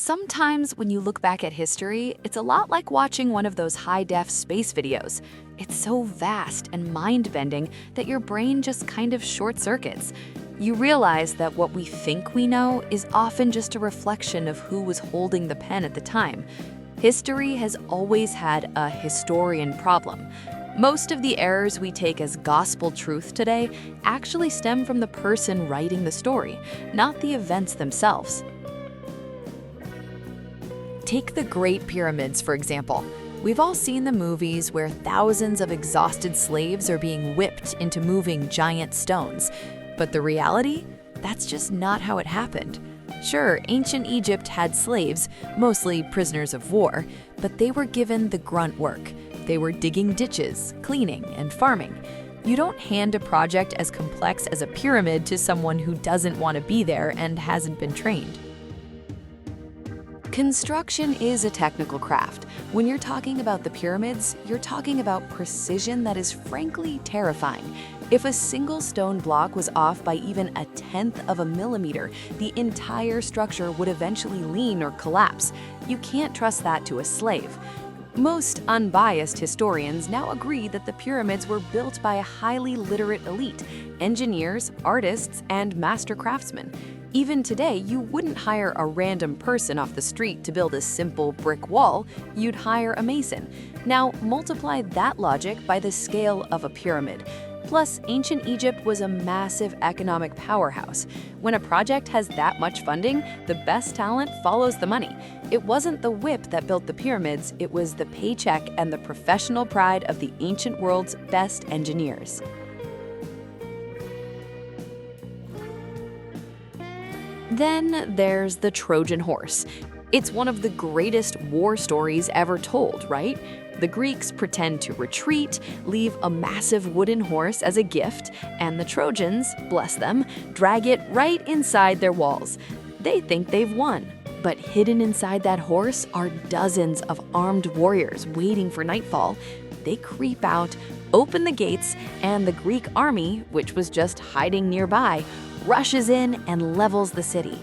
Sometimes when you look back at history, it's a lot like watching one of those high-def space videos. It's so vast and mind-bending that your brain just kind of short-circuits. You realize that what we think we know is often just a reflection of who was holding the pen at the time. History has always had a historian problem. Most of the errors we take as gospel truth today actually stem from the person writing the story, not the events themselves. Take the Great Pyramids, for example. We've all seen the movies where thousands of exhausted slaves are being whipped into moving giant stones. But the reality? That's just not how it happened. Sure, ancient Egypt had slaves, mostly prisoners of war, but they were given the grunt work. They were digging ditches, cleaning, and farming. You don't hand a project as complex as a pyramid to someone who doesn't want to be there and hasn't been trained. Construction is a technical craft. When you're talking about the pyramids, you're talking about precision that is frankly terrifying. If a single stone block was off by even a tenth of a millimeter, the entire structure would eventually lean or collapse. You can't trust that to a slave. Most unbiased historians now agree that the pyramids were built by a highly literate elite, engineers, artists, and master craftsmen. Even today, you wouldn't hire a random person off the street to build a simple brick wall, you'd hire a mason. Now, multiply that logic by the scale of a pyramid. Plus, ancient Egypt was a massive economic powerhouse. When a project has that much funding, the best talent follows the money. It wasn't the whip that built the pyramids, it was the paycheck and the professional pride of the ancient world's best engineers. Then there's the Trojan horse. It's one of the greatest war stories ever told, right? The Greeks pretend to retreat, leave a massive wooden horse as a gift, and the Trojans, bless them, drag it right inside their walls. They think they've won. But hidden inside that horse are dozens of armed warriors waiting for nightfall. They creep out, open the gates, and the Greek army, which was just hiding nearby, rushes in and levels the city.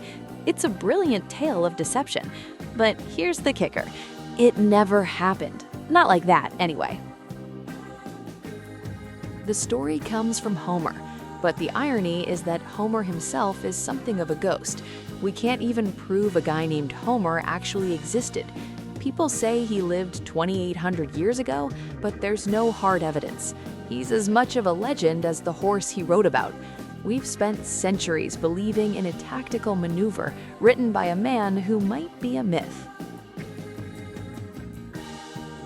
It's a brilliant tale of deception. But here's the kicker. It never happened. Not like that, anyway. The story comes from Homer, but the irony is that Homer himself is something of a ghost. We can't even prove a guy named Homer actually existed. People say he lived 2,800 years ago, but there's no hard evidence. He's as much of a legend as the horse he wrote about. We've spent centuries believing in a tactical maneuver written by a man who might be a myth.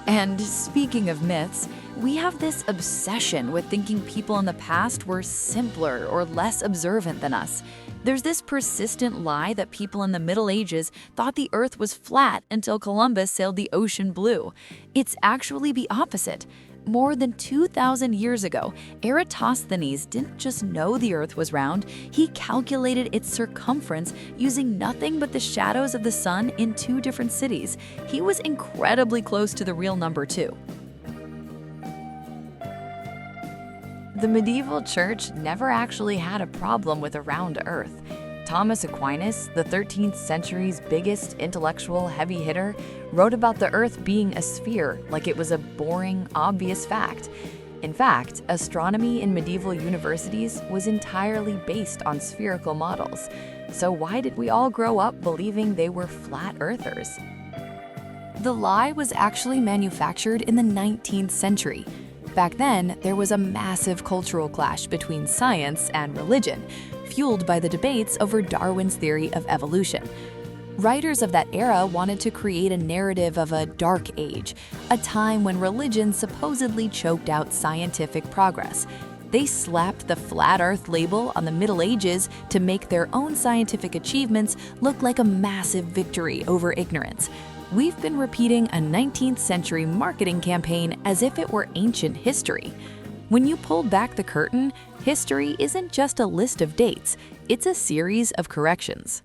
And speaking of myths, we have this obsession with thinking people in the past were simpler or less observant than us. There's this persistent lie that people in the Middle Ages thought the Earth was flat until Columbus sailed the ocean blue. It's actually the opposite. More than 2,000 years ago, Eratosthenes didn't just know the Earth was round, he calculated its circumference using nothing but the shadows of the sun in two different cities. He was incredibly close to the real number, too. The medieval church never actually had a problem with a round Earth. Thomas Aquinas, the 13th century's biggest intellectual heavy hitter, wrote about the Earth being a sphere like it was a boring, obvious fact. In fact, astronomy in medieval universities was entirely based on spherical models. So why did we all grow up believing they were flat earthers? The lie was actually manufactured in the 19th century. Back then, there was a massive cultural clash between science and religion, fueled by the debates over Darwin's theory of evolution. Writers of that era wanted to create a narrative of a dark age, a time when religion supposedly choked out scientific progress. They slapped the flat Earth label on the Middle Ages to make their own scientific achievements look like a massive victory over ignorance. We've been repeating a 19th century marketing campaign as if it were ancient history. When you pull back the curtain, history isn't just a list of dates, it's a series of corrections.